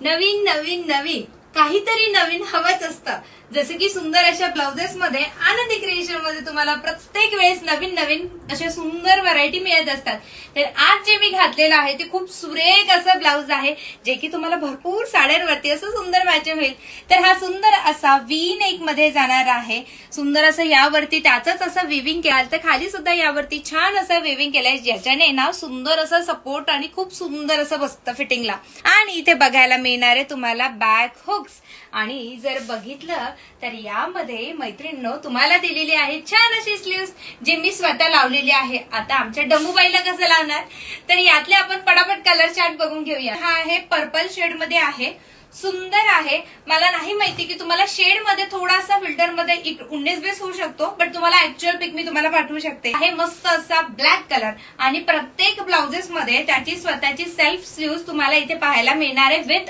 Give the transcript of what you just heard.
नवीन नवीन नवीन काहीतरी नवीन हवंच असतं. जसं की सुंदर अशा ब्लाउजेस मध्ये आनंदी क्रिएशन मध्ये तुम्हाला प्रत्येक वेळेस नवीन नवीन अशा सुंदर व्हरायटी मिळत असतात. तर आज जे मी घातलेलं आहे ते खूप सुरेख असं ब्लाउज आहे, जे की तुम्हाला भरपूर साड्यांवरती असं सुंदर मॅच होईल. तर हा सुंदर असा वी नेक मध्ये जाणार आहे. सुंदर असं यावरती त्याचंच असं विविंग केलं, तर खाली सुद्धा यावरती छान असं विविंग केलंय, ज्याच्याने ना सुंदर असं सपोर्ट आणि खूप सुंदर असं बसतं फिटिंगला. आणि इथे बघायला मिळणार आहे तुम्हाला बॅक हुक्स. आणि जर बघितलं तर यामध्ये मैत्रिणींनो तुम्हाला दिलेली आहे छान अशी स्लीव्स, जी मी स्वतः लावलेली आहे. आता आमच्या डमूबाईला कसं लावणार, तर यातले आपण पटापट कलर चार्ट बघून घेऊया. हा आहे पर्पल शेड मध्ये आहे, सुंदर आहे. मला नाही माहिती की तुम्हाला शेड मध्ये थोडासा फिल्टर मध्ये 19-20 होऊ शकतो, बट तुम्हाला ऍक्च्युअल पिक मी तुम्हाला पाठवू शकते. आहे मस्त असा ब्लॅक कलर आणि प्रत्येक ब्लाउजेस मध्ये त्याची स्वतःची सेल्फ स्लीव्ह तुम्हाला इथे पाहायला मिळणार आहे विथ